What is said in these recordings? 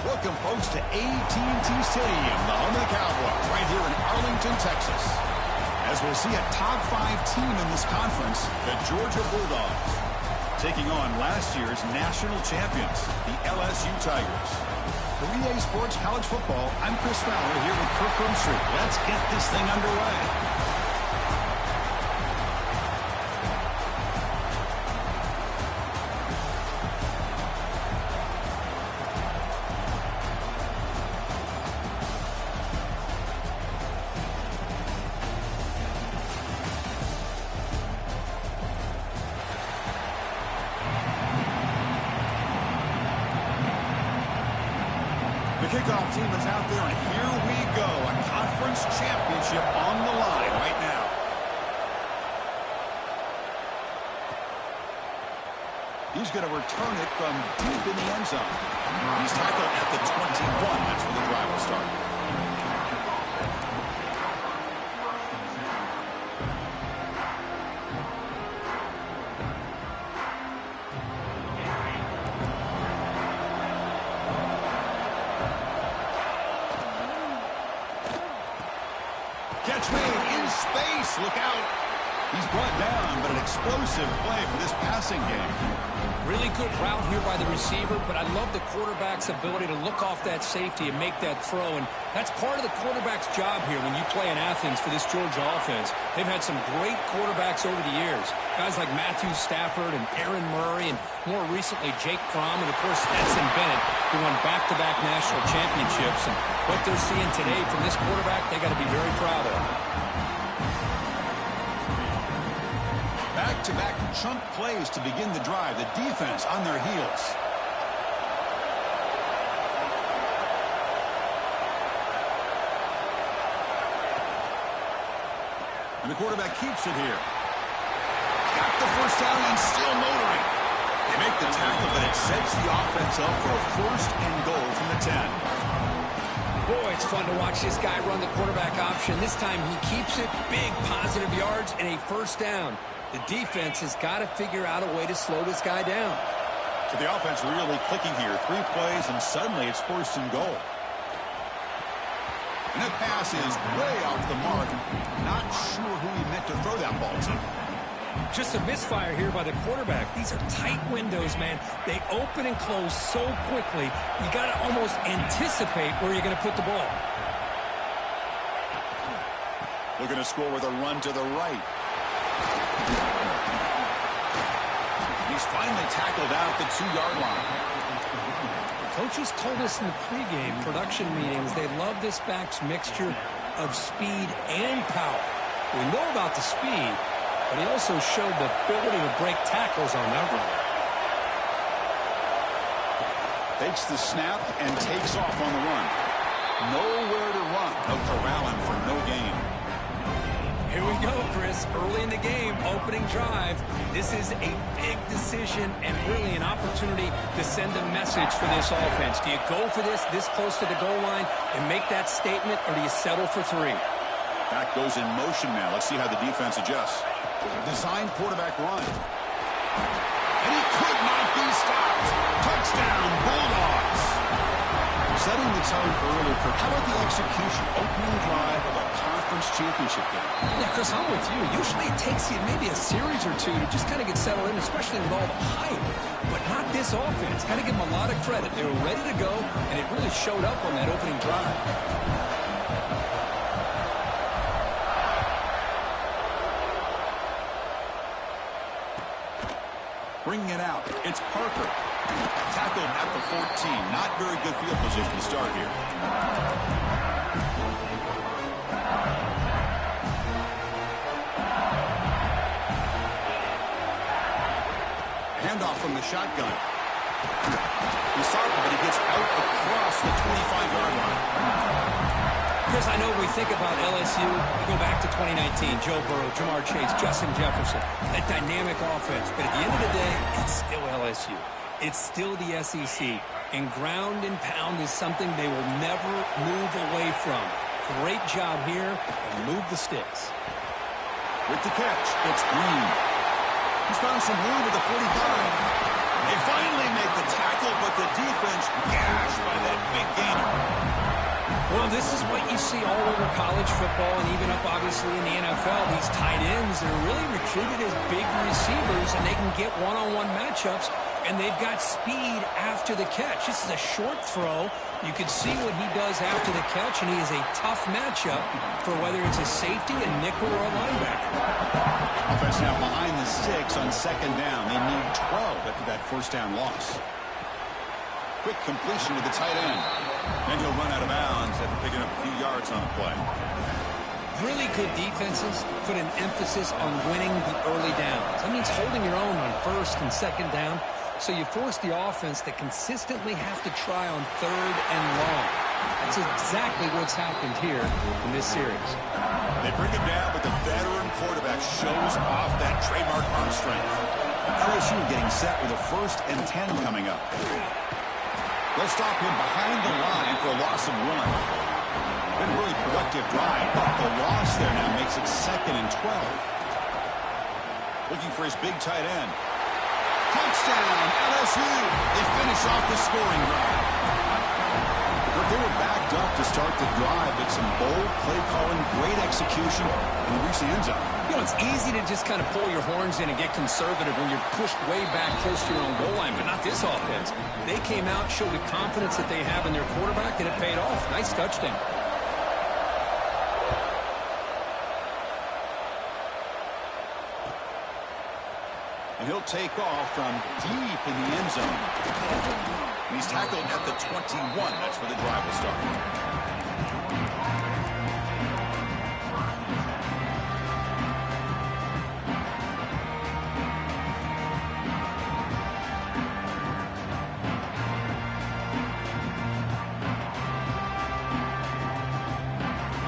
Welcome, folks, to AT&T Stadium, the home of the Cowboys, right here in Arlington, Texas. As we'll see a top 5 team in this conference, the Georgia Bulldogs, taking on last year's national champions, the LSU Tigers. For EA Sports College Football, I'm Chris Fowler here with Kirk Street. Let's get this thing underway. Kickoff team is out there, and here we go. A conference championship on the line right now. He's going to return it from deep in the end zone. He's tackled at the 21. That's where the drive will start. Catch made in space. Look out. He's brought down, but an explosive play for this passing game. Really good route here by the receiver, but I love the quarterback's ability to look off that safety and make that throw. And that's part of the quarterback's job here when you play in Athens for this Georgia offense. They've had some great quarterbacks over the years. Guys like Matthew Stafford and Aaron Murray, and more recently Jake Fromm, and of course Stetson Bennett, who won back-to-back national championships. And what they're seeing today from this quarterback, they got to be very proud of. Back-to-back chunk plays to begin the drive. The defense on their heels. And the quarterback keeps it here. Got the first down and still motoring. They make the tackle, but it sets the offense up for a first and goal from the 10. Boy, it's fun to watch this guy run the quarterback option. This time he keeps it, big positive yards, and a first down. The defense has got to figure out a way to slow this guy down. So the offense really clicking here. 3 plays, and suddenly it's first and goal. And that pass is way off the mark. Not sure who he meant to throw that ball to. Just a misfire here by the quarterback. These are tight windows, man. They open and close so quickly, you got to almost anticipate where you're going to put the ball. Looking to score with a run to the right. He's finally tackled out at the 2-yard line. Coaches told us in the pregame production meetings they love this back's mixture of speed and power. We know about the speed, but he also showed the ability to break tackles on that run. Takes the snap and takes off on the run. Nowhere to run. They'll corral him for no gain. Here we go, Chris. Early in the game, opening drive. This is a big decision and really an opportunity to send a message for this offense. Do you go for this close to the goal line and make that statement, or do you settle for 3? Back goes in motion now. Let's see how the defense adjusts. Designed quarterback run. And he could not be stopped. Touchdown, Bulldogs. Setting the tone early for how about the execution? Opening drive of a conference championship game. Yeah, Chris, I'm with you. Usually it takes you maybe a series or 2 to just kind of get settled in, especially with all the hype. But not this offense. Got to give them a lot of credit. They were ready to go, and it really showed up on that opening drive. Bringing it out. It's Parker. Tackled at the 14. Not very good field position to start here. Handoff from the shotgun. He's sorry, but he gets out across the 25-yard line. Chris, I know when we think about LSU, we go back to 2019, Joe Burrow, Jamar Chase, Justin Jefferson, that dynamic offense. But at the end of the day, it's still LSU. It's still the SEC. And ground and pound is something they will never move away from. Great job here, and move the sticks. With the catch, it's Green. He's found some room at the 45. They finally make the tackle, but the defense gashed by that big know, this is what you see all over college football and even up, obviously, in the NFL. These tight ends are really recruited as big receivers, and they can get one-on-one matchups, and they've got speed after the catch. This is a short throw. You can see what he does after the catch, and he is a tough matchup for whether it's a safety, a nickel, or a linebacker. Offense now behind the 6 on second down. They need 12 after that first down loss. Quick completion to the tight end. And he'll run out of bounds after picking up a few yards on the play. Really good defenses put an emphasis on winning the early downs. That means holding your own on first and second down. So you force the offense to consistently have to try on third and long. That's exactly what's happened here in this series. They bring him down, but the veteran quarterback shows off that trademark arm strength. LSU getting set with a 1st and 10 coming up. They'll stop him behind the line for a loss of 1. Been a really productive drive, but the loss there now makes it 2nd and 12. Looking for his big tight end. Touchdown, LSU. They finish off the scoring drive. But they were backed up to start the drive, but some bold play calling, great execution, and they reach the end zone. You know, it's easy to just kind of pull your horns in and get conservative when you're pushed way back close to your own goal line, but not this offense. They came out, showed the confidence that they have in their quarterback, and it paid off. Nice touchdown. And he'll take off from deep in the end zone. And he's tackled at the 21. That's where the drive will start.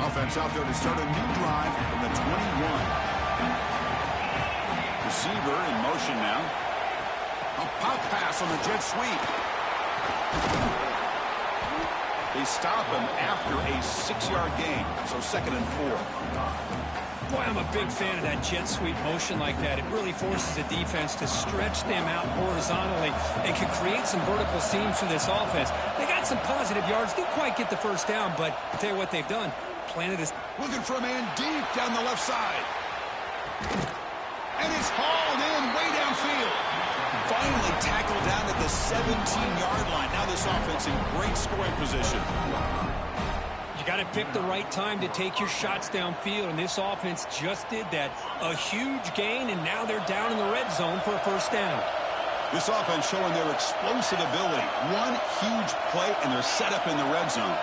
Offense out there to start a new drive from the 21. Receiver in motion now. A pop pass on the jet sweep. They stop him after a 6-yard gain, so 2nd and 4. Boy, I'm a big fan of that jet sweep motion like that. It really forces the defense to stretch them out horizontally and can create some vertical seams for this offense. They got some positive yards. Didn't quite get the first down, but I'll tell you what they've done. Planted his... Looking for a man deep down the left side. And it's hauled in way downfield. Finally tackled down at the 17-yard line. Now this offense in great scoring position. You got to pick the right time to take your shots downfield, and this offense just did that. A huge gain, and now they're down in the red zone for a first down. This offense showing their explosive ability. One huge play, and they're set up in the red zone.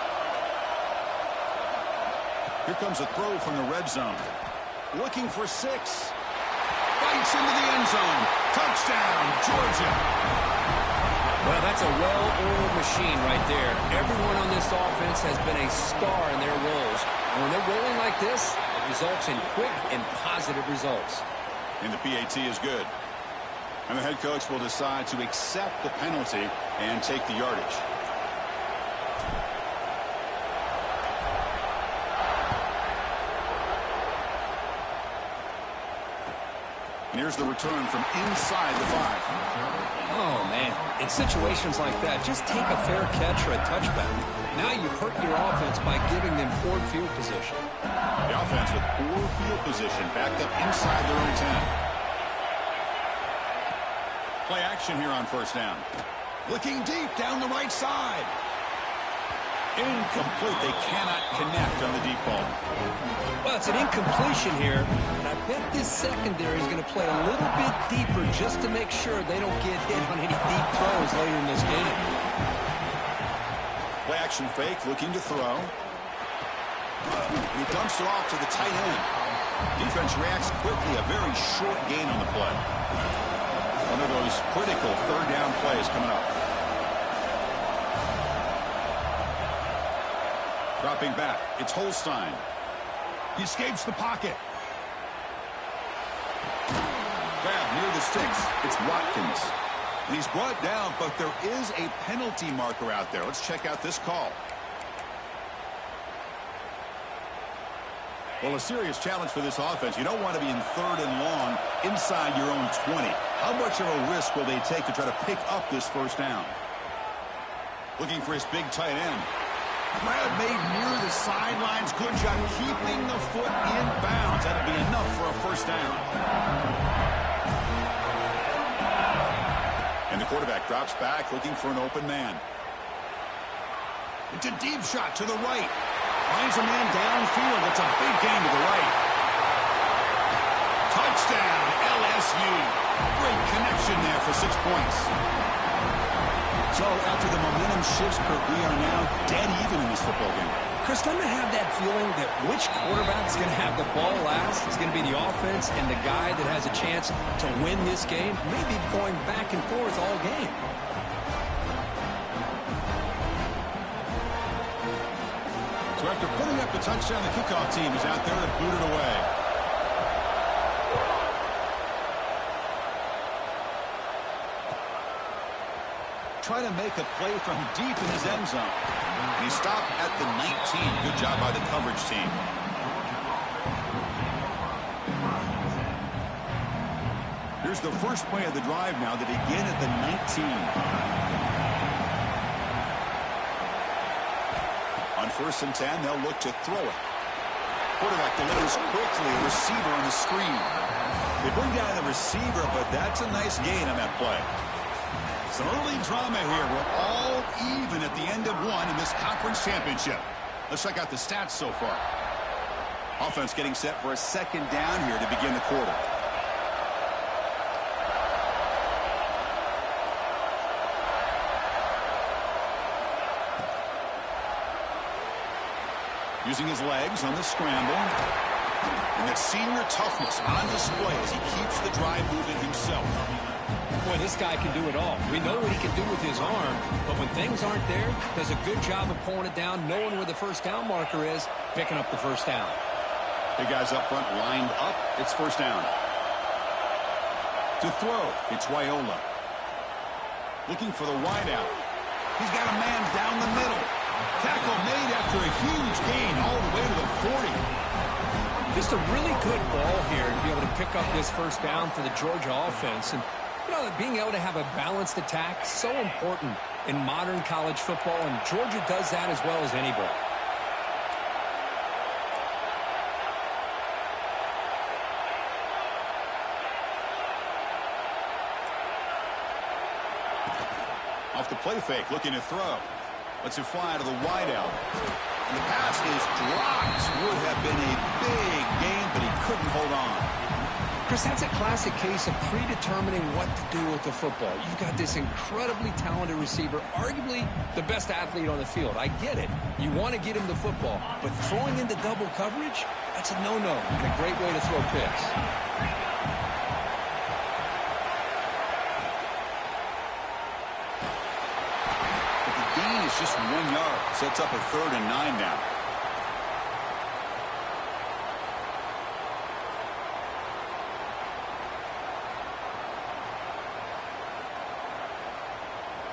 Here comes a throw from the red zone. Looking for 6. Fights into the end zone. Touchdown, Georgia. Well, that's a well-oiled machine right there. Everyone on this offense has been a star in their roles. And when they're rolling like this, it results in quick and positive results. And the PAT is good. And the head coach will decide to accept the penalty and take the yardage. And here's the return from inside the 5. Oh, man. In situations like that, just take a fair catch or a touchback. Now you've hurt your offense by giving them poor field position. The offense with poor field position backed up inside their own 10. Play action here on first down. Looking deep down the right side. Incomplete. They cannot connect on the deep ball. Well, it's an incompletion here, and I bet this secondary is going to play a little bit deeper just to make sure they don't get hit on any deep throws later in this game. Play action fake, looking to throw. He dumps it off to the tight end. Defense reacts quickly, a very short gain on the play. One of those critical third down plays coming up. Dropping back, it's Holstein. He escapes the pocket. Grab near the sticks. It's Watkins. And he's brought down, but there is a penalty marker out there. Let's check out this call. Well, a serious challenge for this offense. You don't want to be in 3rd and long inside your own 20. How much of a risk will they take to try to pick up this first down? Looking for his big tight end. Grab made near the sidelines. Good job keeping the foot in bounds. That'll be enough for a first down. And the quarterback drops back looking for an open man. It's a deep shot to the right. Finds a man downfield. It's a big gain to the right. Touchdown, LSU. Great connection there for 6 points. So after the momentum shifts, Kurt, we are now dead even in this football game. Chris, don't I have that feeling that which quarterback is going to have the ball last is going to be the offense, and the guy that has a chance to win this game may be going back and forth all game. So after putting up the touchdown, the kickoff team is out there to boot it away. Try to make a play from deep in his end zone. And he stopped at the 19. Good job by the coverage team. Here's the first play of the drive now. They begin at the 19. On 1st and 10, they'll look to throw it. Quarterback delivers quickly. A receiver on the screen. They bring down the receiver, but that's a nice gain on that play. Some early drama here. We're all even at the end of one in this conference championship. Let's check out the stats so far. Offense getting set for a second down here to begin the quarter. Using his legs on the scramble. And that senior toughness on display as he keeps the drive moving himself. Boy, this guy can do it all. We know what he can do with his arm, but when things aren't there, does a good job of pulling it down, knowing where the first down marker is, picking up the first down. Big guys up front lined up. It's first down. To throw, it's Wyola. Looking for the wideout. He's got a man down the middle. Tackle made after a huge gain all the way to the 40. Just a really good ball here to be able to pick up this first down for the Georgia offense. And you know, being able to have a balanced attack, so important in modern college football, and Georgia does that as well as anybody. Off the play fake, looking to throw. Lets it fly to the wideout. And the pass is dropped. Would have been a big gain, but he couldn't hold on. Chris, that's a classic case of predetermining what to do with the football. You've got this incredibly talented receiver, arguably the best athlete on the field. I get it. You want to get him the football, but throwing into double coverage, that's a no-no and a great way to throw picks. But the gain is just 1 yard. Sets up a 3rd and 9 now.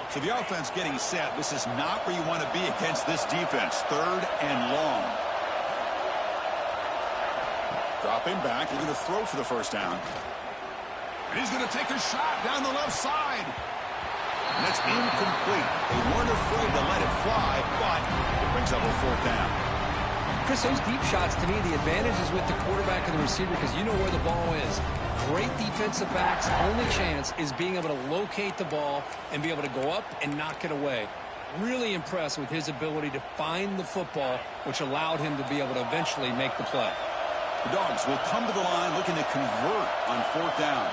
So the offense getting set. This is not where you want to be against this defense. 3rd and long. Dropping back. Looking to throw for the first down. And he's going to take a shot down the left side. And that's incomplete. They weren't afraid to let it fly, but it brings up a 4th down. Chris, those deep shots, to me, the advantage is with the quarterback and the receiver because you know where the ball is. Great defensive backs' only chance is being able to locate the ball and be able to go up and knock it away. Really impressed with his ability to find the football, which allowed him to be able to eventually make the play. The Dogs will come to the line looking to convert on 4th down.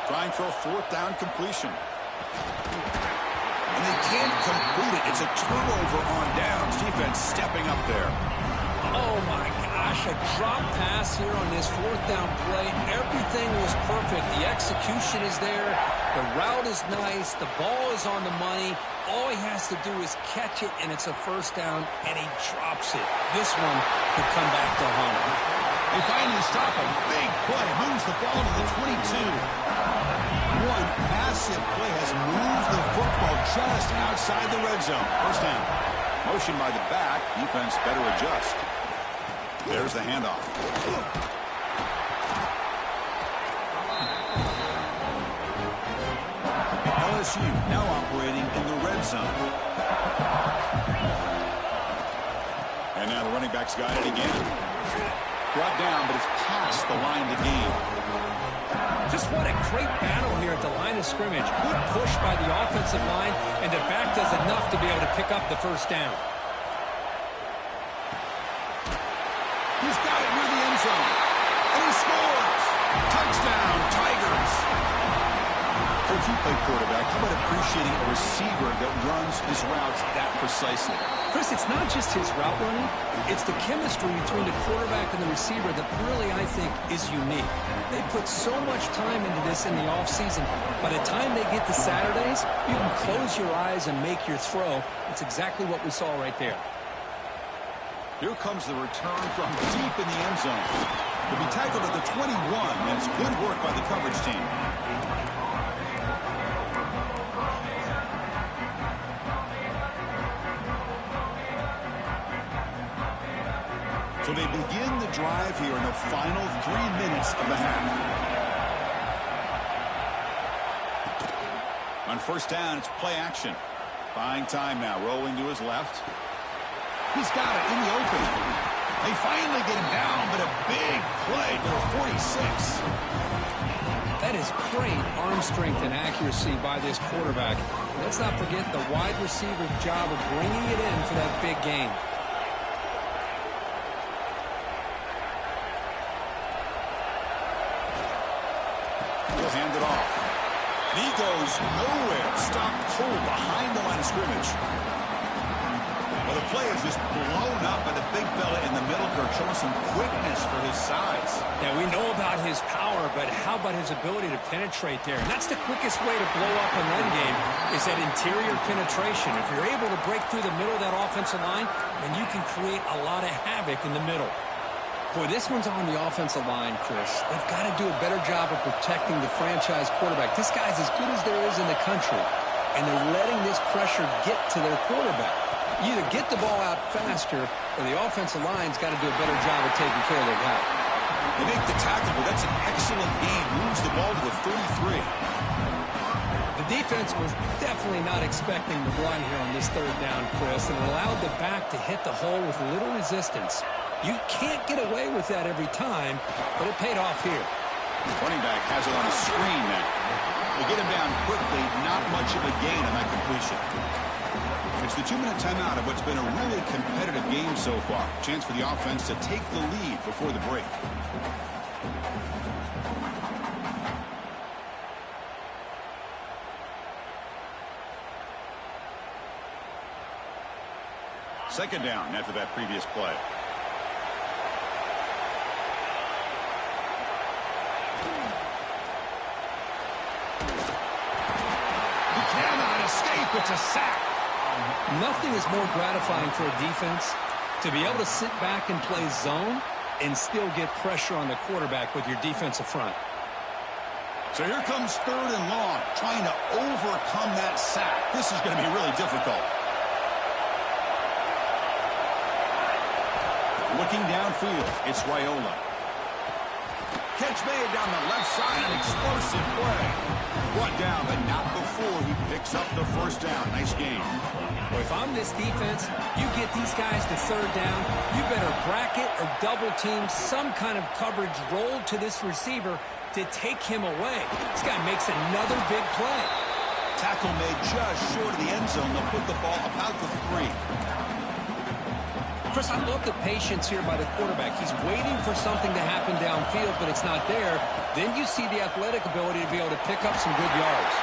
Trying for a 4th down completion. And they can't complete it. It's a turnover on downs. Defense stepping up there. Oh, my gosh. A drop pass here on this 4th down play. Everything was perfect. The execution is there. The route is nice. The ball is on the money. All he has to do is catch it, and it's a first down, and he drops it. This one could come back to haunt him. They finally stop a big play. Moves the ball to the 22. One massive play has moved the football just outside the red zone. First down. Motion by the back. Defense better adjust. There's the handoff. LSU now operating in the red zone. quarterback's got it again. Brought down, but it's past the line to gain. Just what a great battle here at the line of scrimmage. Good push by the offensive line, and the back does enough to be able to pick up the first down. He's got it near the end zone. And he scores! Touchdown, Tigers! Coach, you play quarterback. How about appreciating a receiver that runs his routes that precisely? Chris, it's not just his route running. It's the chemistry between the quarterback and the receiver that really, I think, is unique. They put so much time into this in the offseason. By the time they get to Saturdays, you can close your eyes and make your throw. It's exactly what we saw right there. Here comes the return from deep in the end zone. He'll be tackled at the 21, and it's good work by the coverage team. So they begin the drive here in the final 3 minutes of the half. On first down, it's play action. Buying time now, rolling to his left. He's got it in the open. They finally get him down, but a big play to the 46. That is great arm strength and accuracy by this quarterback. Let's not forget the wide receiver's job of bringing it in for that big gain. He'll hand it off. And he goes nowhere. Stopped cold behind the line of scrimmage. Well, the play is just blown up by the big fella in the middle, Kirk, showing some quickness for his size. Yeah, we know about his power, but how about his ability to penetrate there? And that's the quickest way to blow up a run game is that interior penetration. If you're able to break through the middle of that offensive line, then you can create a lot of havoc in the middle. Boy, this one's on the offensive line, Chris. They've got to do a better job of protecting the franchise quarterback. This guy's as good as there is in the country, and they're letting this pressure get to their quarterback. You either get the ball out faster, or the offensive line's got to do a better job of taking care of their guy. They make the tackle, but that's an excellent gain. Moves the ball to the 33. The defense was definitely not expecting the run here on this third down, Chris, and it allowed the back to hit the hole with little resistance. You can't get away with that every time, but it paid off here. The running back has it on a screen now. They get him down quickly, not much of a gain on that completion. It's the 2-minute timeout of what's been a really competitive game so far. Chance for the offense to take the lead before the break. Second down after that previous play. He cannot escape. It's a sack. Nothing is more gratifying for a defense to be able to sit back and play zone and still get pressure on the quarterback with your defensive front. So here comes third and long, trying to overcome that sack. This is going to be really difficult. Looking downfield, it's Raiola. Catch made down the left side, an explosive play. Brought down, but not before he picks up the first down. Nice game. Well, if I'm this defense, you get these guys to third down, you better bracket or double team some kind of coverage roll to this receiver to take him away. This guy makes another big play. Tackle made just short of the end zone. They'll put the ball about the 3. Chris, I love the patience here by the quarterback. He's waiting for something to happen downfield, but it's not there. Then you see the athletic ability to be able to pick up some good yards.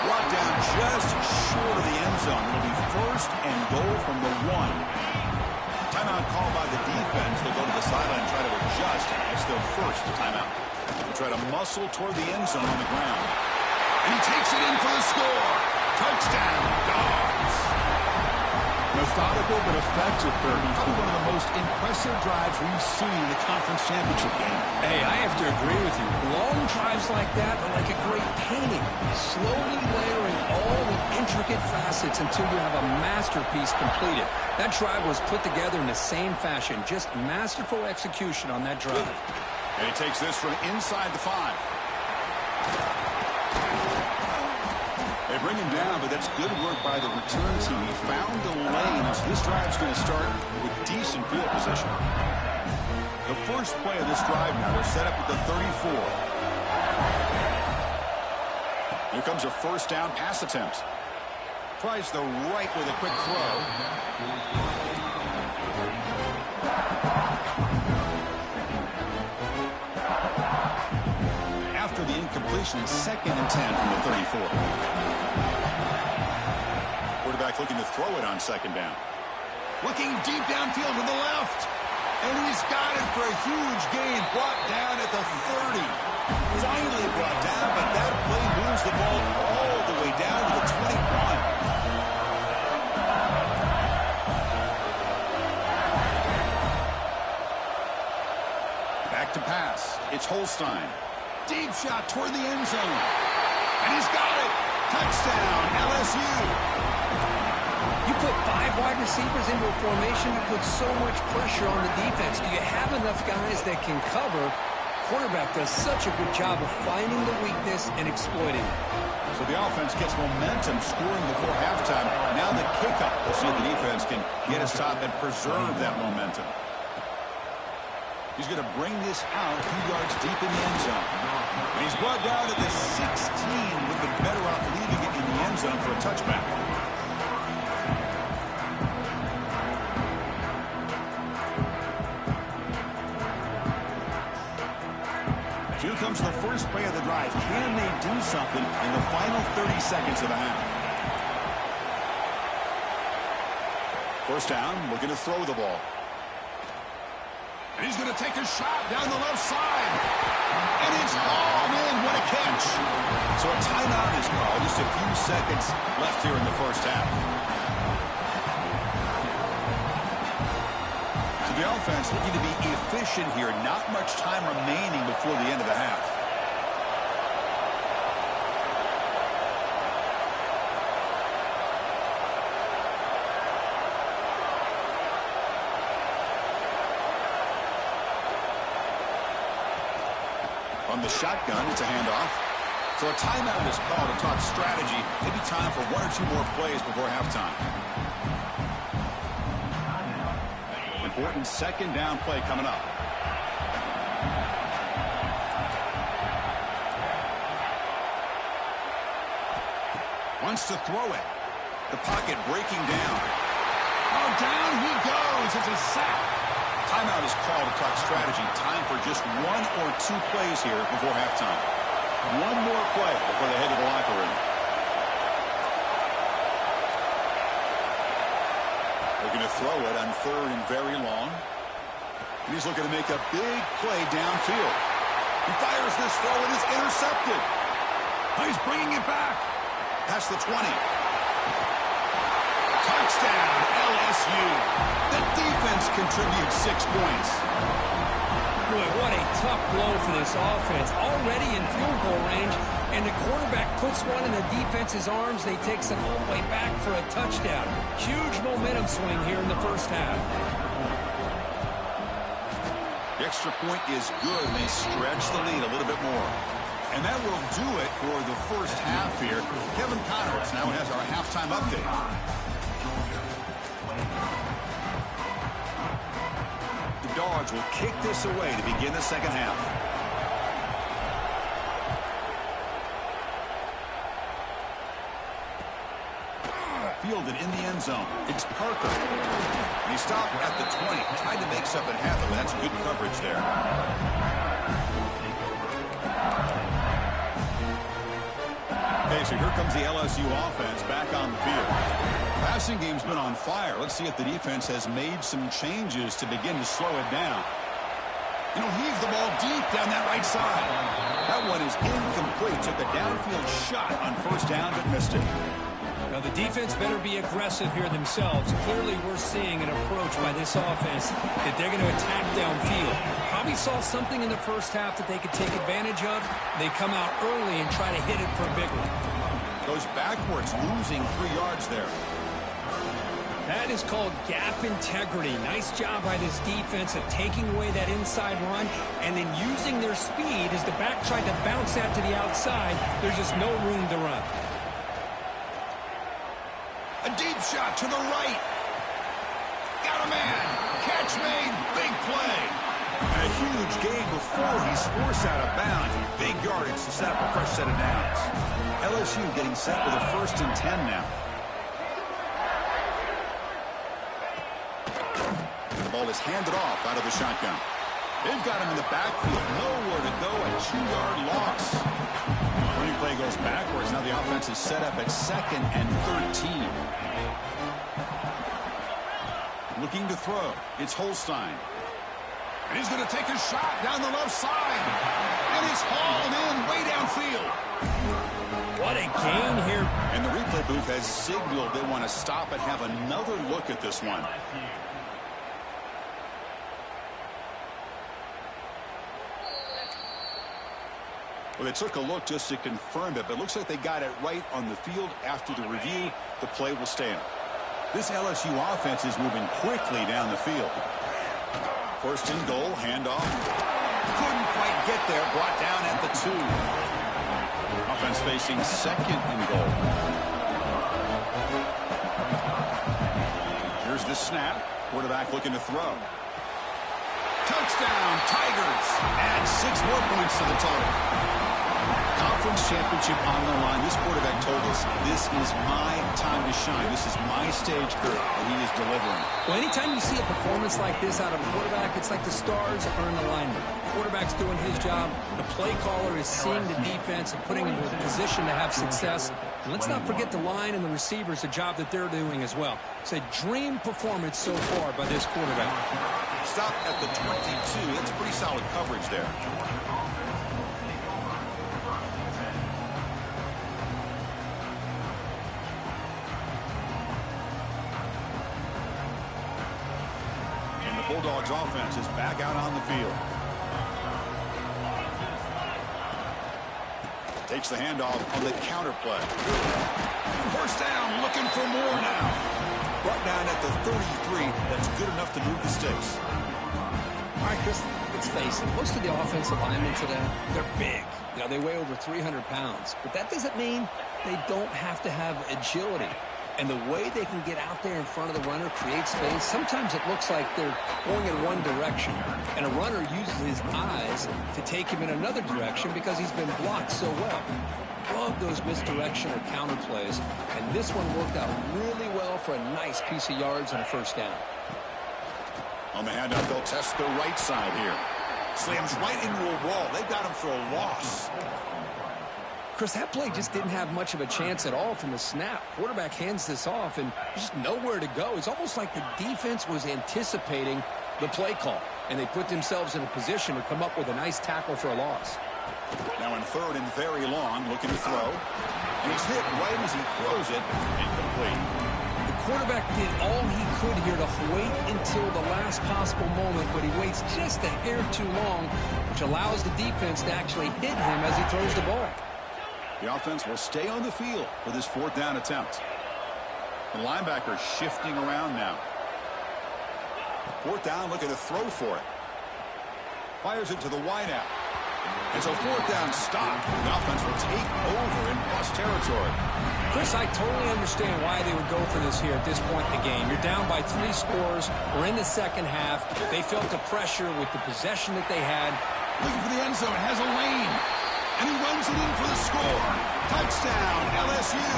Brought down just short of the end zone. It'll be first and goal from the 1. Timeout called by the defense. They'll go to the sideline and try to adjust. It's their first timeout. They'll try to muscle toward the end zone on the ground. And he takes it in for the score. Touchdown, Dogs. Methodical but effective, Kirby. Probably one of the most impressive drives we've seen in the conference championship game. Hey, I have to agree with you. Long drives like that are like a great painting. Slowly layering all the intricate facets until you have a masterpiece completed. That drive was put together in the same fashion. Just masterful execution on that drive. And he takes this from inside the 5. They bring him down, but that's good work by the return team. He found the lane, so this drive's going to start with decent field position. The first play of this drive now, they're set up at the 34. Here comes a first down pass attempt. Tries the right with a quick throw. After the incompletion, 2nd and 10 from the 34. Quarterback looking to throw it on 2nd down. Looking deep downfield to the left. And he's got it for a huge gain. Brought down at the 30. Finally brought down, but that play moves the ball all the way down to the 21. Back to pass. It's Holstein. Deep shot toward the end zone. And he's got it. Touchdown, LSU. You put 5 wide receivers into a formation, you put so much pressure on the defense. Do you have enough guys that can cover? Quarterback does such a good job of finding the weakness and exploiting it. So the offense gets momentum, scoring before halftime. Now the kickoff. We'll see if the defense can get a stop and preserve that momentum. He's going to bring this out a few yards deep in the end zone. And he's brought down at the 16. Would have been better off leaving it in the end zone for a touchback. Here comes the first play of the drive. Can they do something in the final 30 seconds of the half? First down, looking to throw the ball. And he's going to take a shot down the left side. And it's all in. What a catch. So a timeout is called. Just a few seconds left here in the first half. So the offense looking to be efficient here. Not much time remaining before the end of the half. On the shotgun, it's a handoff. So a timeout is called to talk strategy. Maybe time for 1 or 2 more plays before halftime. Important 2nd down play coming up. Wants to throw it. The pocket breaking down. Oh, down he goes. It's a sack. Timeout is called to talk strategy. Time for just 1 or 2 plays here before halftime. 1 more play before they head to the locker room. Looking to throw it on 3rd and very long. And he's looking to make a big play downfield. He fires this throw and it's intercepted. He's bringing it back. Past the 20. Touchdown, LSU. The defense contributes 6 points. Boy, what a tough blow for this offense. Already in field goal range, and the quarterback puts one in the defense's arms. They take some all the way back for a touchdown. Huge momentum swing here in the first half. The extra point is good, and they stretch the lead a little bit more. And that will do it for the first half here. Kevin Connors now has our halftime update. The Dogs will kick this away to begin the second half. Fielded in the end zone. It's Parker. And he stopped at the 20. Tried to make something happen, but that's good coverage there. Okay, so here comes the LSU offense back on the field. Passing game's been on fire. Let's see if the defense has made some changes to begin to slow it down. You know, heave the ball deep down that right side. That one is incomplete. Took a downfield shot on first down, but missed it. Now, the defense better be aggressive here themselves. Clearly, we're seeing an approach by this offense that they're going to attack downfield. Probably saw something in the first half that they could take advantage of. They come out early and try to hit it for a big one. Goes backwards, losing 3 yards there. That is called gap integrity. Nice job by this defense of taking away that inside run and then using their speed as the back tried to bounce that to the outside. There's just no room to run. A deep shot to the right. Got a man. Catch made. Big play. And a huge gain before he's forced out of bounds. Big yardage to set up a fresh set of downs. LSU getting set with a 1st and 10 now. The ball is handed off out of the shotgun. They've got him in the backfield. Nowhere to go. A 2-yard loss. Running play goes backwards. Now the offense is set up at 2nd and 13. Looking to throw. It's Holstein. And he's going to take a shot down the left side. And it's hauled in way downfield. What a gain here. And the replay booth has signaled they want to stop and have another look at this one. Well, they took a look just to confirm it, but it looks like they got it right on the field. After the review, the play will stand. This LSU offense is moving quickly down the field. 1st and goal, handoff. Couldn't quite get there, brought down at the 2. Offense facing 2nd and goal. Here's the snap. Quarterback looking to throw. Touchdown, Tigers. Add 6 more points to the total. Conference championship on the line. This quarterback told us, this is my time to shine. This is my stage curve, and he is delivering. Well, anytime you see a performance like this out of a quarterback, it's like the stars are in alignment. Quarterback's doing his job. The play caller is seeing the defense and putting him in a position to have success. And let's not forget the line and the receivers, the job that they're doing as well. It's a dream performance so far by this quarterback. Stop at the 22. That's pretty solid coverage there. Bulldogs offense is back out on the field. Takes the handoff on the counter play. 1st down, looking for more now. Brought down at the 33. That's good enough to move the sticks. All right, Chris, let's face it. Most of the offensive linemen today, they're big. You know, they weigh over 300 pounds. But that doesn't mean they don't have to have agility. And the way they can get out there in front of the runner, create space, sometimes it looks like they're going in one direction. And a runner uses his eyes to take him in another direction because he's been blocked so well. Love those misdirection or counter plays. And this one worked out really well for a nice piece of yards and a 1st down. On the handoff, they'll test the right side here. Slams right into a wall. They got him for a loss. Chris, that play just didn't have much of a chance at all from the snap. Quarterback hands this off, and just nowhere to go. It's almost like the defense was anticipating the play call, and they put themselves in a position to come up with a nice tackle for a loss. Now in 3rd and very long, looking to throw. And he's hit right as he throws it, incomplete. The quarterback did all he could here to wait until the last possible moment, but he waits just a hair too long, which allows the defense to actually hit him as he throws the ball. The offense will stay on the field for this 4th down attempt. The linebacker shifting around now. 4th down, looking to throw for it. Fires it to the wideout. And so 4th down stop. The offense will take over in plus territory. Chris, I totally understand why they would go for this here at this point in the game. You're down by 3 scores. We're in the 2nd half. They felt the pressure with the possession that they had. Looking for the end zone. Has a lane. And he runs it in for the score. Touchdown, LSU.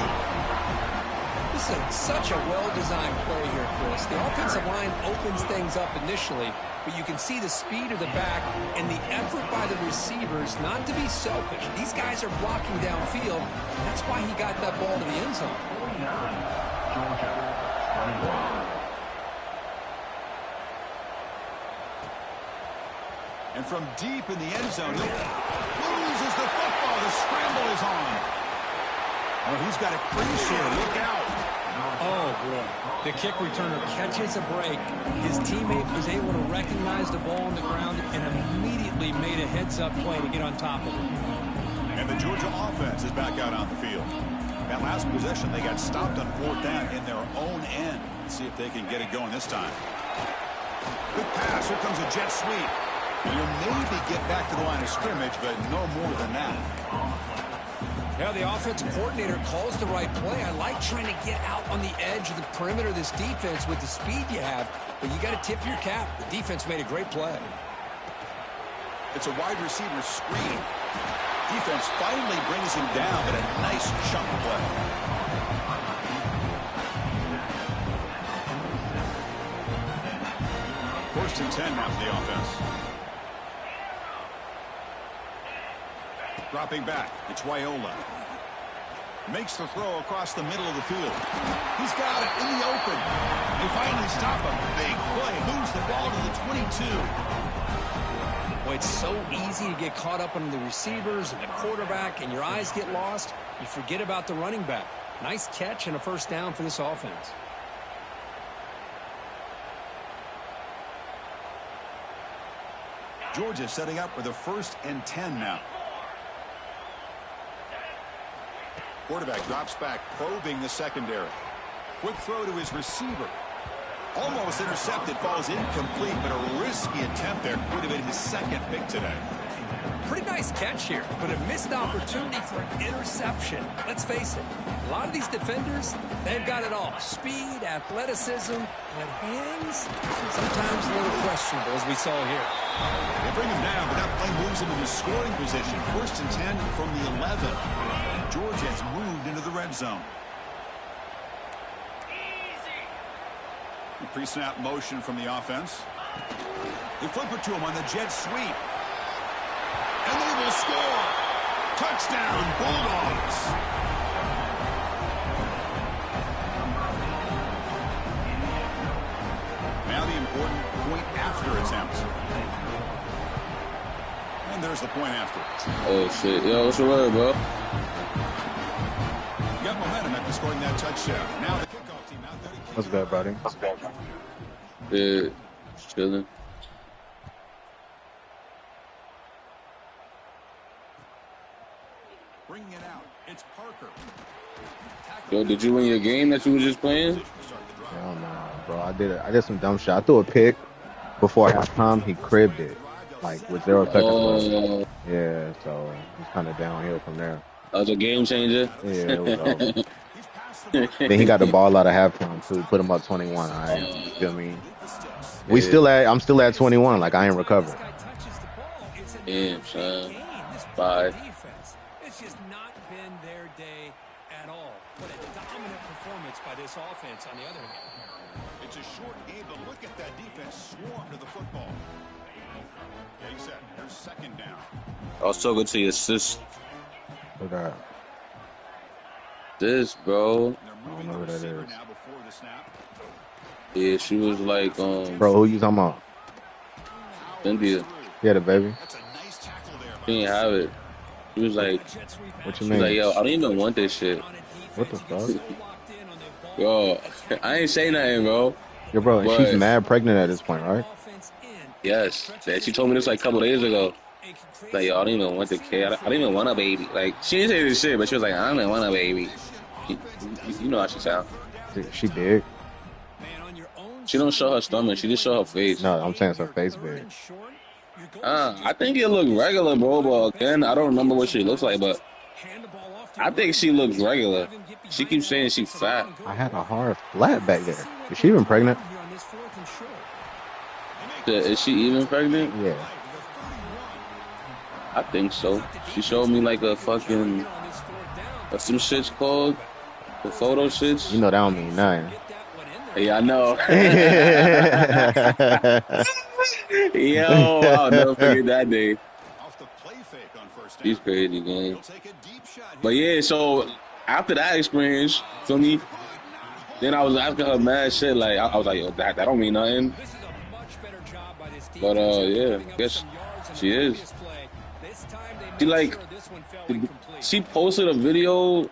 This is such a well-designed play here, Chris. The offensive line opens things up initially, but you can see the speed of the back and the effort by the receivers not to be selfish. These guys are blocking downfield. That's why he got that ball to the end zone. And from deep in the end zone, loses the football. The scramble is on. Oh, he's got it pretty sure. Look out. Oh, boy. The kick returner catches a break. His teammate was able to recognize the ball on the ground and immediately made a heads-up play to get on top of it. And the Georgia offense is back out on the field. That last possession, they got stopped on 4th down in their own end. Let's see if they can get it going this time. Good pass. Here comes a jet sweep. You'll maybe get back to the line of scrimmage, but no more than that. Yeah, the offensive coordinator calls the right play. I like trying to get out on the edge of the perimeter of this defense with the speed you have, but you got to tip your cap. The defense made a great play. It's a wide receiver screen. Defense finally brings him down, but a nice chunk play. First and 10 now for the offense. Dropping back, it's Raiola. Makes the throw across the middle of the field. He's got it in the open. They finally stop him. Big play. Moves the ball to the 22. Well, it's so easy to get caught up on the receivers and the quarterback, and your eyes get lost. You forget about the running back. Nice catch and a first down for this offense. Georgia setting up for the 1st and 10 now. Quarterback drops back, probing the secondary. Quick throw to his receiver. Almost intercepted, falls incomplete, but a risky attempt there. Would have been his 2nd pick today. Pretty nice catch here, but a missed opportunity for an interception. Let's face it, a lot of these defenders, they've got it all. Speed, athleticism, but hands, sometimes a little questionable, as we saw here. They bring him down, but that play moves him into scoring position. 1st and 10 from the 11. Georgia has moved into the red zone. Pre-snap motion from the offense. They flip it to him on the jet sweep. And they will score. Touchdown, Bulldogs. Now the important point after attempt. And there's the point after. Oh, shit. Yo, what's your word, bro? Got momentum after scoring that touchdown. Now the kickoff team out there. What's good, buddy? Yeah, chilling. Bringing it out. It's Parker. Yo, did you win your game that you was just playing? Hell no, bro. I did some dumb shit. I threw a pick before halftime. He cribbed it, like with 0 seconds left. Yeah, so it's kind of downhill from there. That was a game changer. Yeah, it was over. Then he got the ball out of halftime too. Put him up 21. All right, you feel me? I'm still at 21. Like I ain't recovered. Yeah, son. Bye. It's just not been their day at all. What a dominant performance by this offense on the other hand. It's a short game, but look at that defense swarm to the football. Yeah, he said there's 2nd down. I was talking to your sis. Look at that. This, bro. I don't know who that is. Yeah, she was like, Bro, who you talking about? India. Yeah, the baby. She didn't have it. She was like, What you she mean? was like, yo, I don't even want this shit. What the fuck? Yo, I ain't say nothing, bro. Yo, bro, and But- she's mad pregnant at this point, right? Yes. She told me this like a couple days ago. Like, yo, I don't even want the kid. I don't even want a baby. Like, she didn't say this shit, but she was like, I don't even want a baby. You know how she sound. She big? She don't show her stomach. She just show her face. No, I'm saying it's her face big. I think it looked regular, bro. But again, I don't remember what she looks like. But I think she looks regular. She keeps saying she's fat. I had a hard flat back there. Is she even pregnant? Is she even pregnant? Yeah. I think so. She showed me like a fucking what's some shit's called? The photo shits. You know that don't mean nothing. Yeah, I know. Yo, I'll never forget that day. She's crazy, man. But yeah, so after that experience, feel me? Then I was asking her mad shit. Like I was like, yo, that don't mean nothing. But yeah, I guess she is. She posted a video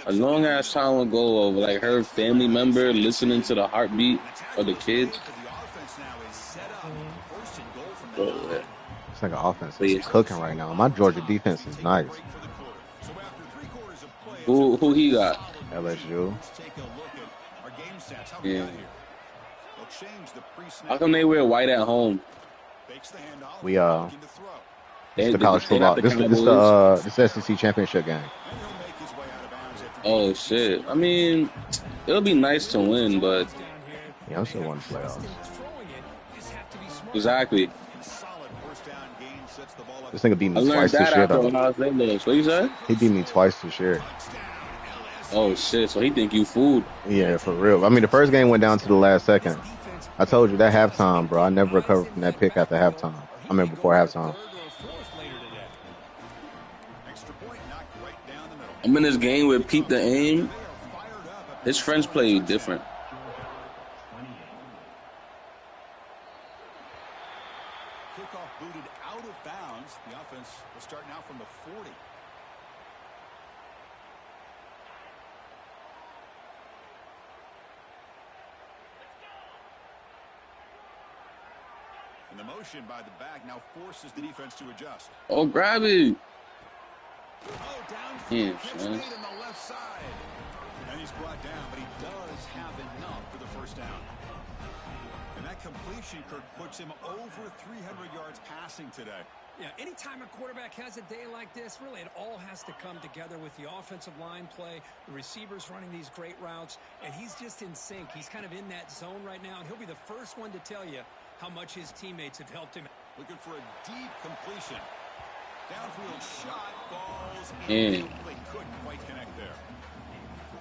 a long ass time ago of like her family member listening to the heartbeat of the kids. Yeah. It's like an offense. It's cooking right now. My Georgia defense is nice. Who he got? LSU. Yeah. How come they wear white at home? We It's the college They not football. the Cowboys. This SEC championship game. Oh shit! I mean, it'll be nice to win, but Yeah, I'm still wanting playoffs. exactly. This nigga beat I me learned twice this that year after though. Ohio State lost. What you said? He beat me twice this year. Oh shit! So he think you fooled? Yeah, for real. I mean, the first game went down to the last second. I told you that halftime, bro. I never recovered from that pick after halftime. I mean, before halftime. I'm in this game with Pete the Aim. His friends play different. Kickoff booted out of bounds. The offense will start now from the 40. And the motion by the back now forces the defense to adjust. Oh, grab it. Oh, downfield catch made on the left side. And he's brought down, but he does have enough for the first down. And that completion, Kirk, puts him over 300 yards passing today. Yeah, anytime a quarterback has a day like this, really it all has to come together with the offensive line play, the receivers running these great routes, and he's just in sync. He's kind of in that zone right now, and he'll be the first one to tell you how much his teammates have helped him. Looking for a deep completion. Downfield shot falls and they couldn't quite connect there.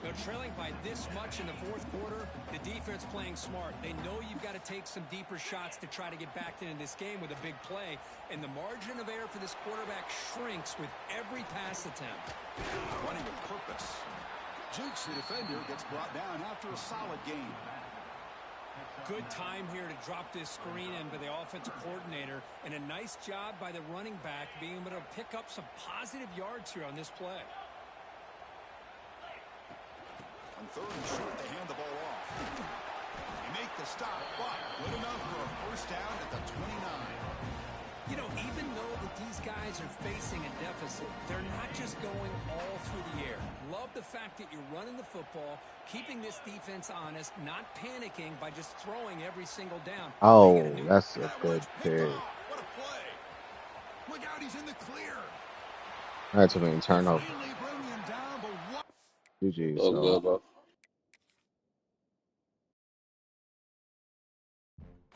They're trailing by this much in the fourth quarter. The defense playing smart. They know you've got to take some deeper shots to try to get back into this game with a big play. And the margin of error for this quarterback shrinks with every pass attempt. Running with purpose. Jukes, the defender, gets brought down after a solid game. Good time here to drop this screen in by the offensive coordinator, and a nice job by the running back being able to pick up some positive yards here on this play. On third and short, they hand the ball off. They make the stop, but good enough for a first down at the 29. You know, even though that these guys are facing a deficit, they're not just going all through the air. Love the fact that you're running the football, keeping this defense honest, not panicking by just throwing every single down. Oh, that's a good pick. What a play. Look out, he's in the clear. That's a mean turnover. GG. Oh, good, bro.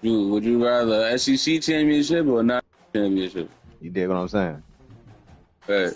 Would you rather SEC championship or not championship? You dig what I'm saying? Right.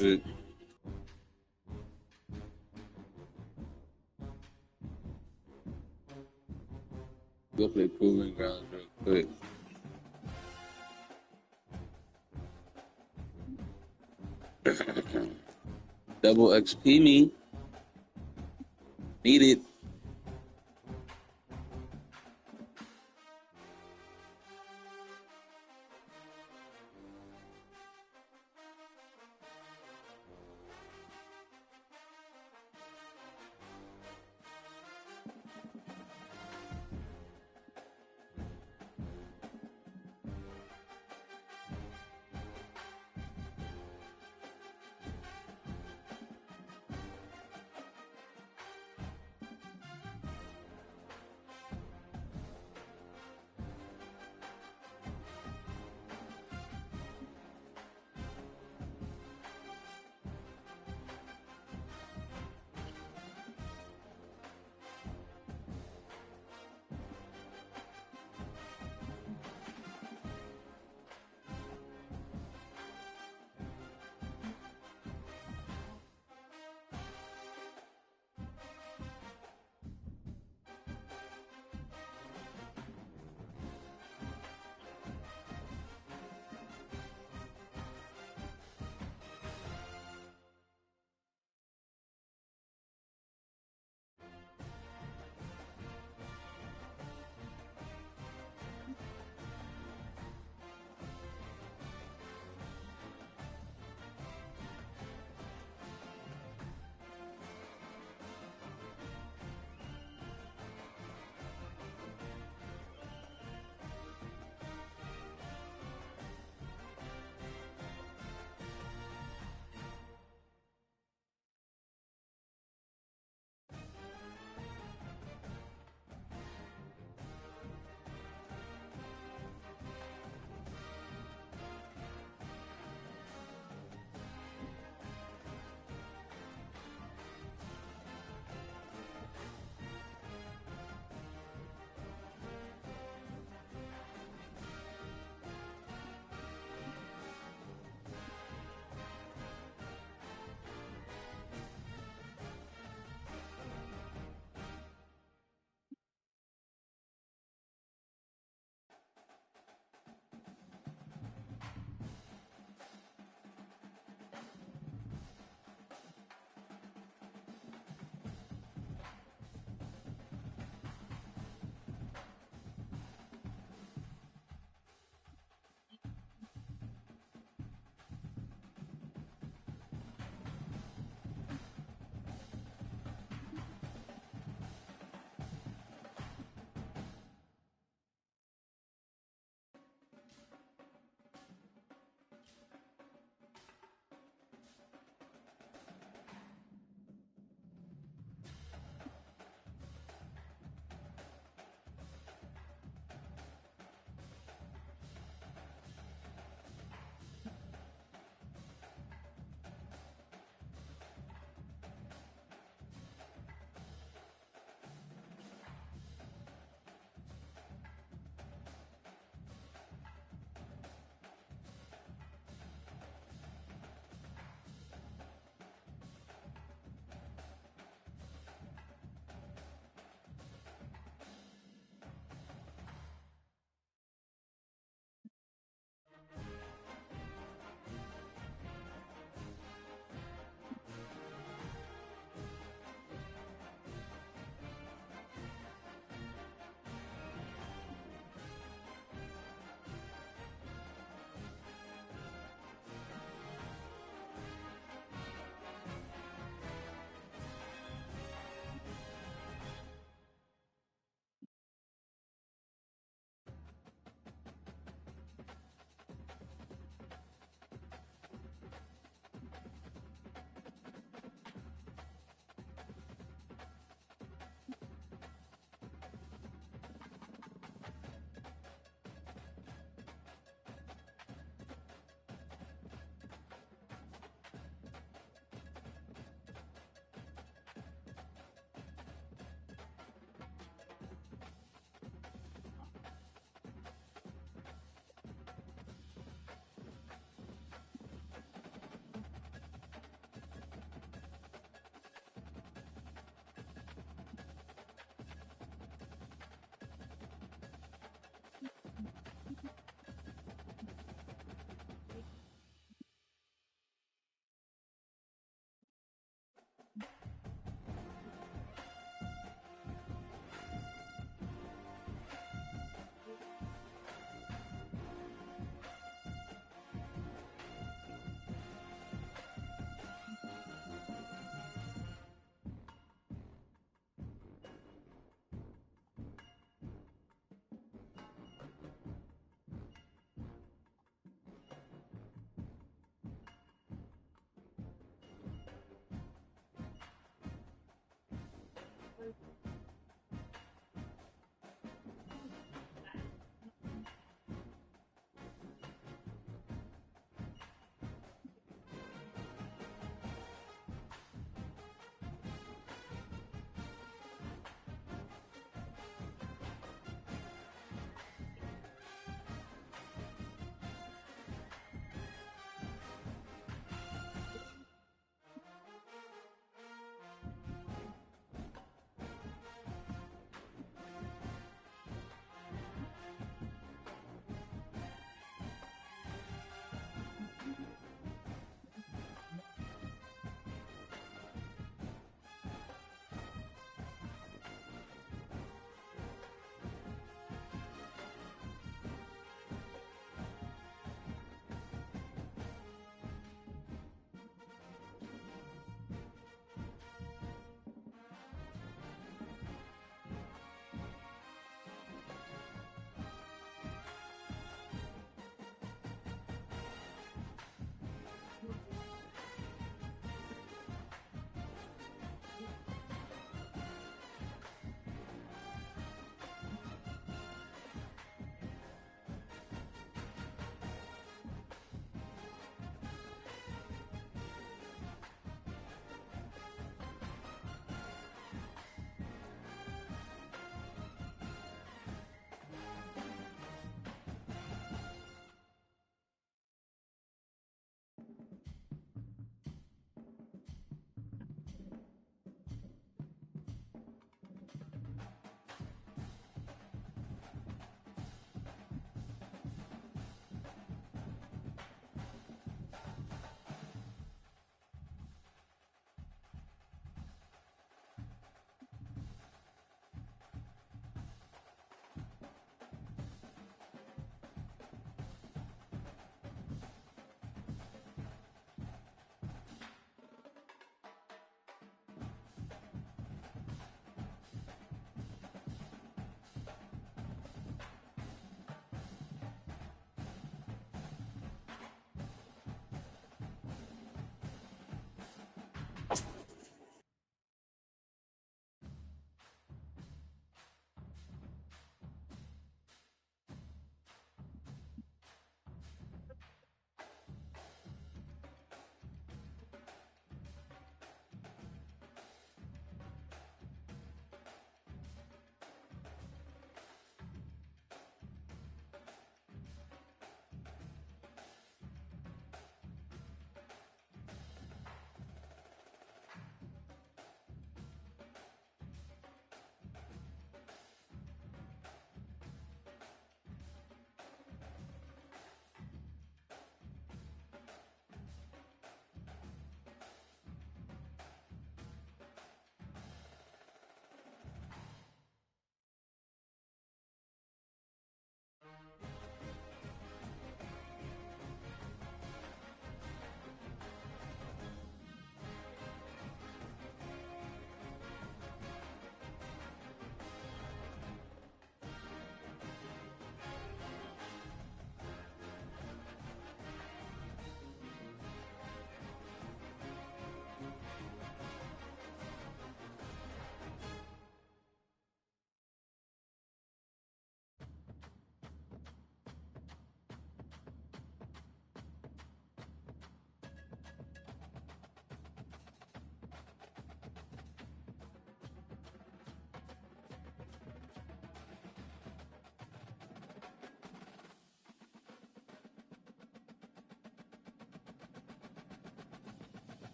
shit. Go play Proving Grounds real quick. Double XP me. Need it.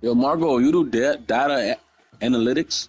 Yo, Margo, you do data analytics?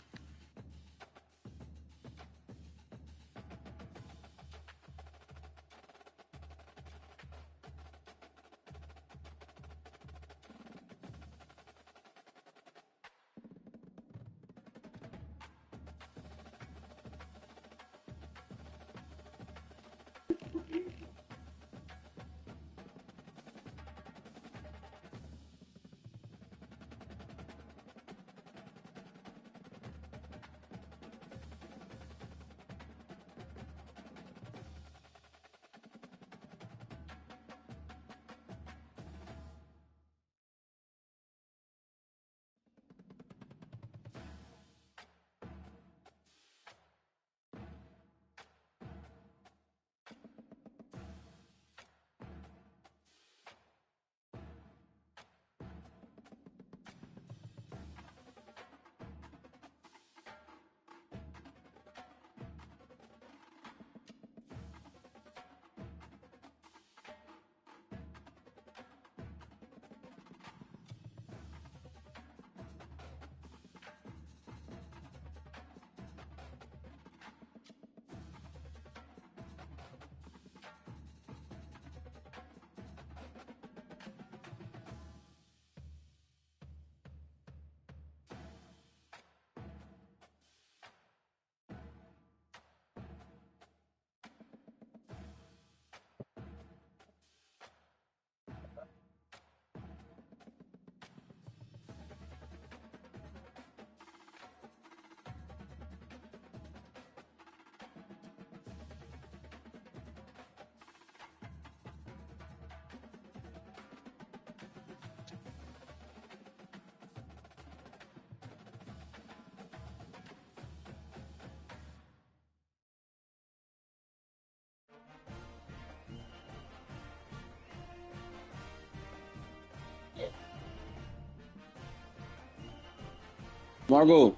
Margo.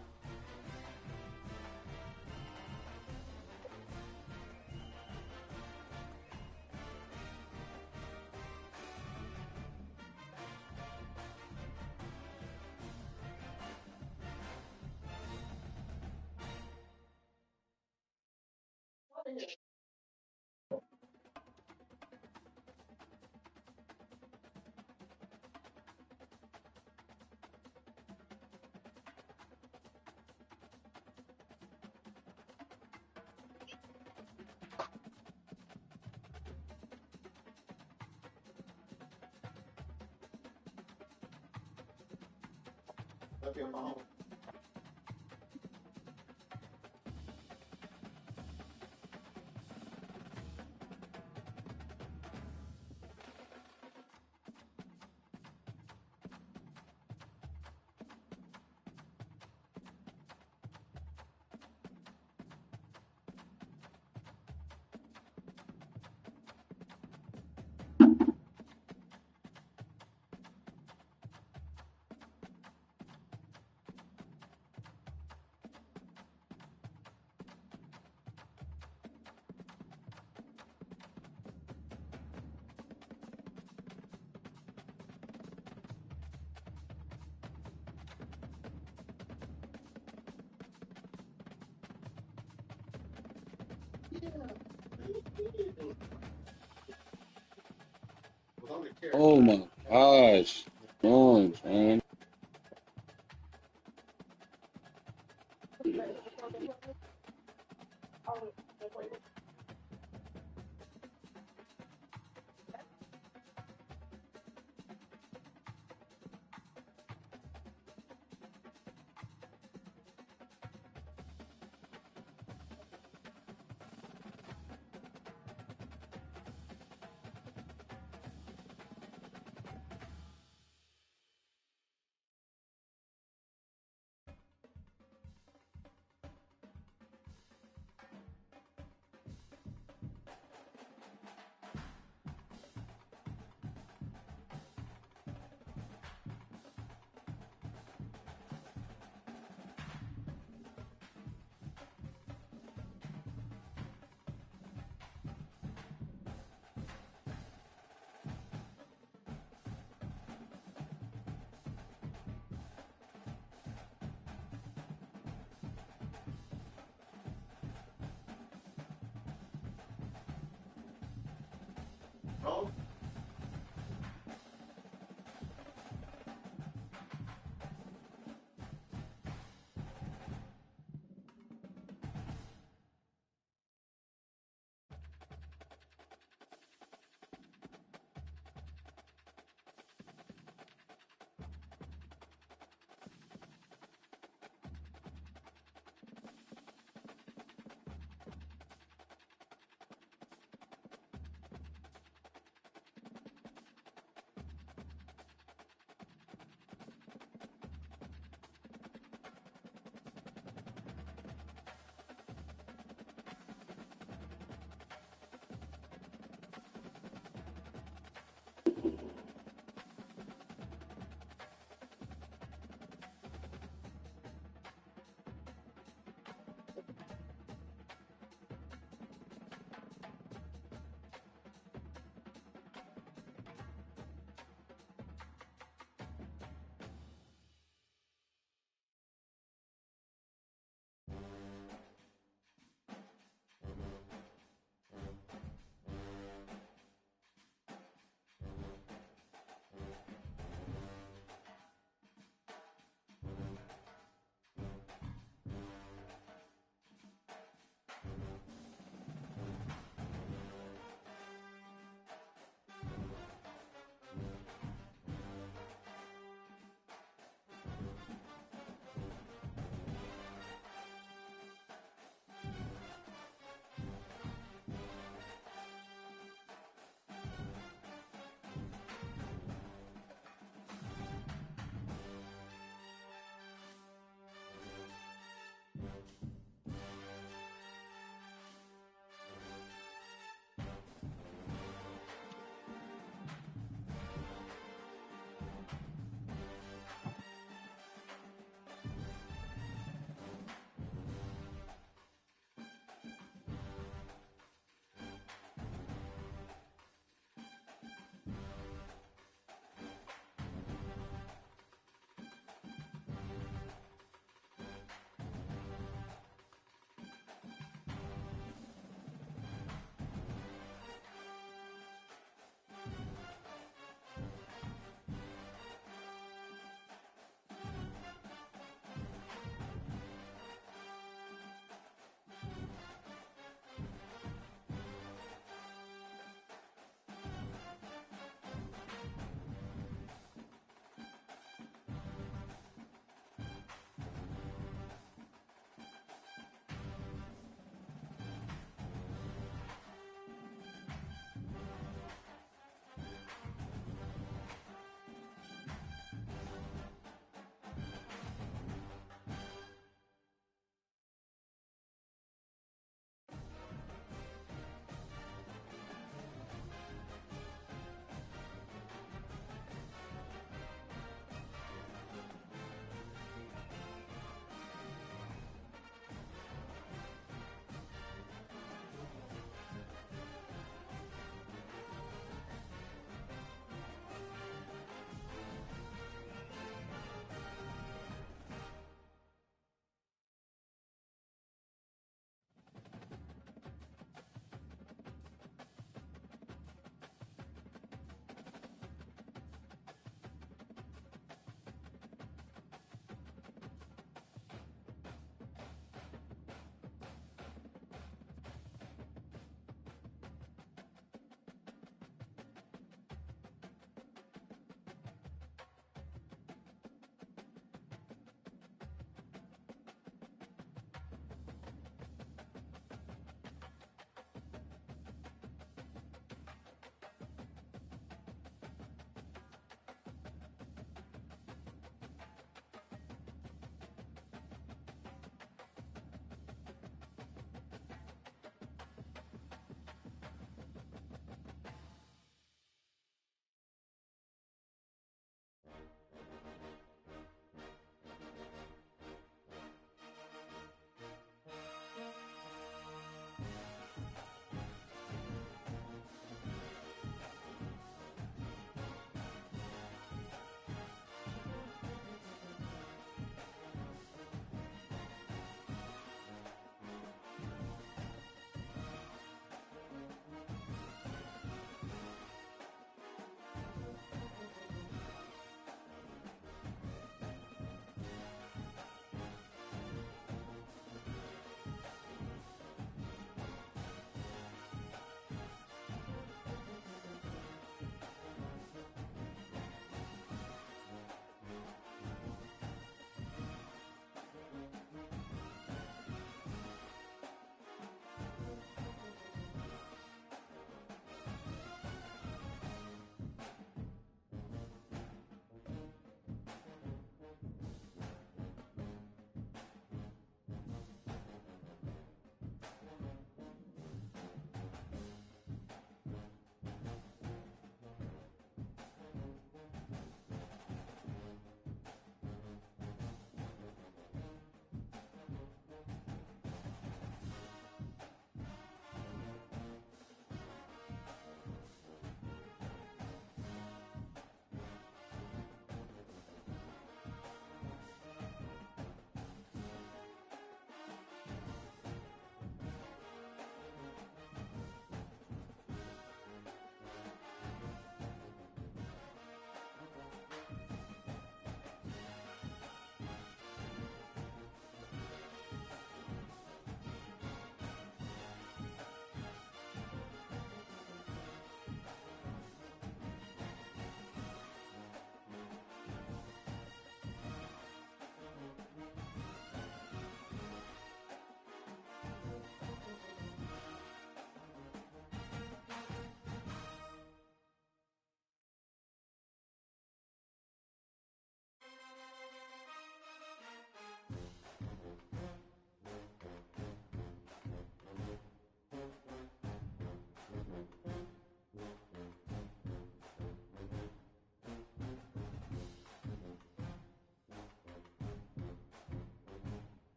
Oh my gosh. Jones, man.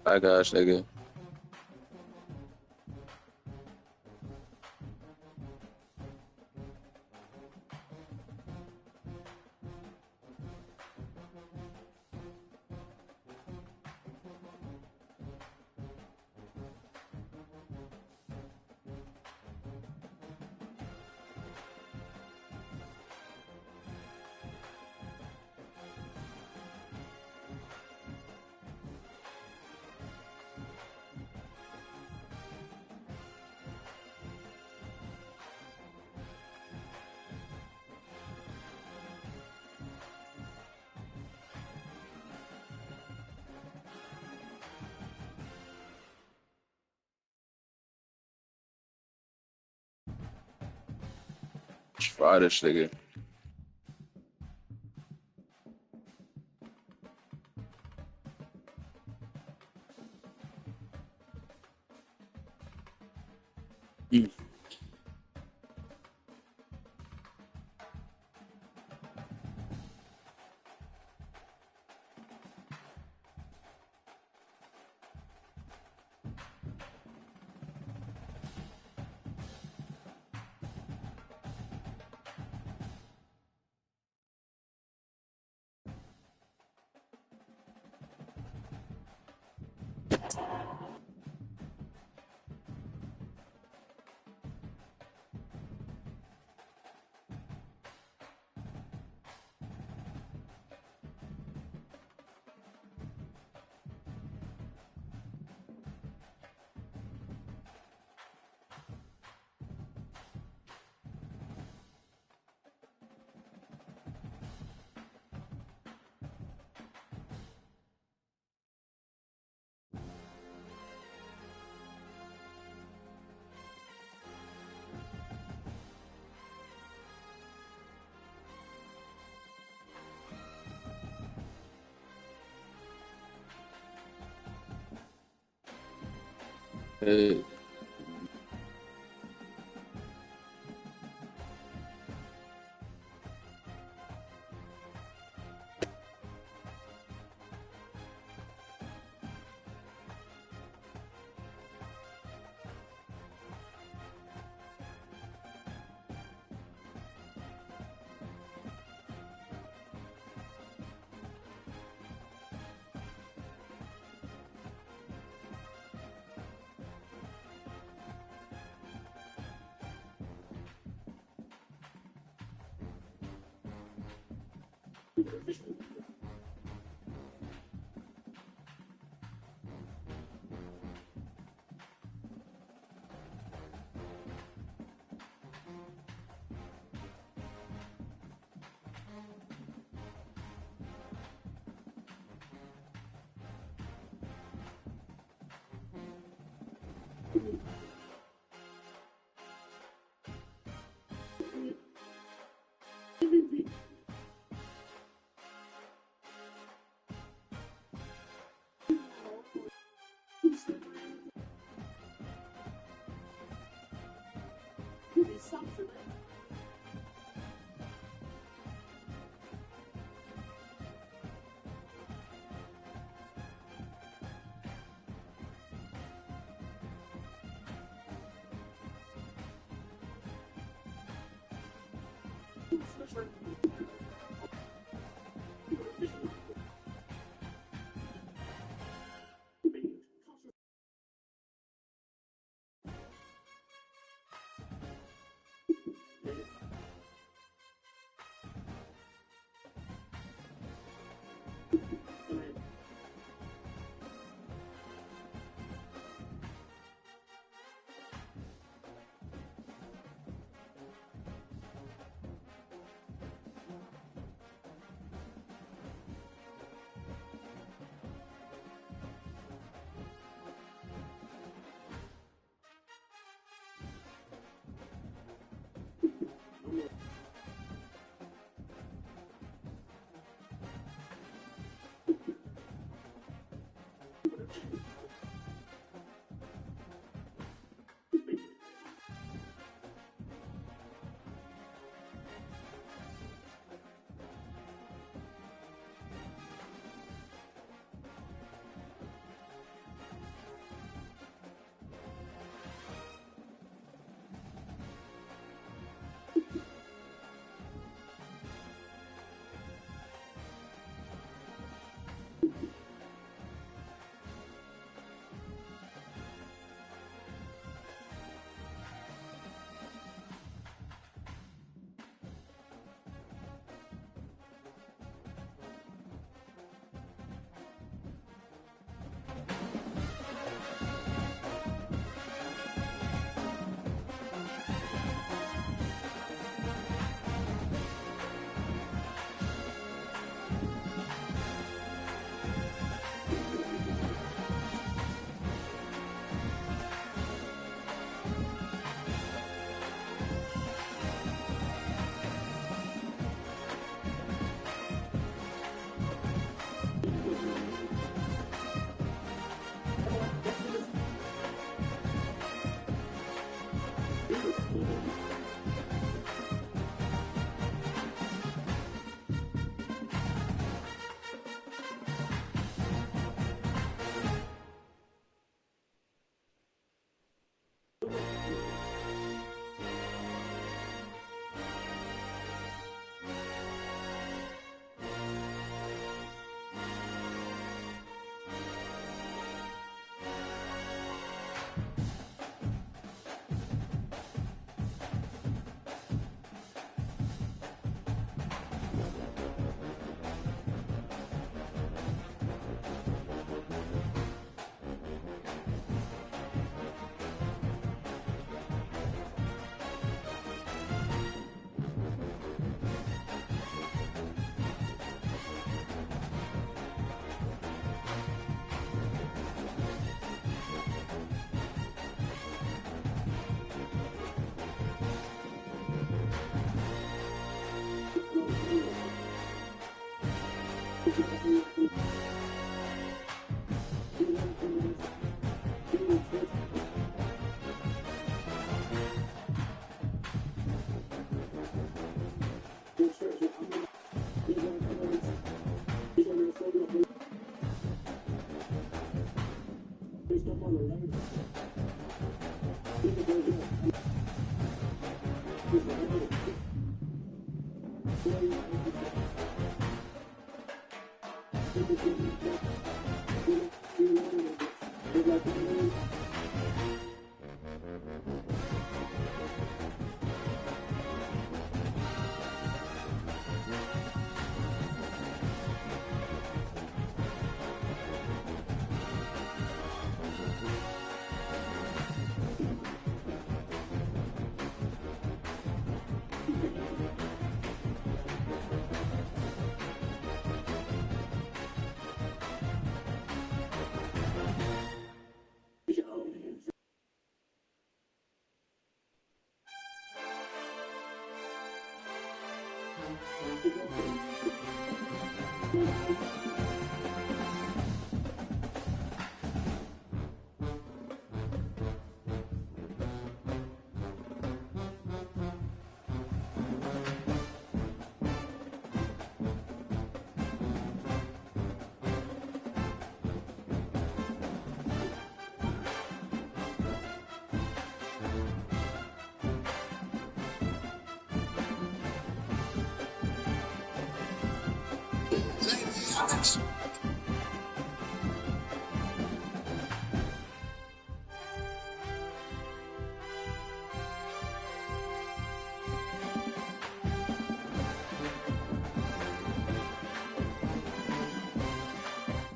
My gosh, nigga. Try this nigga. Hey.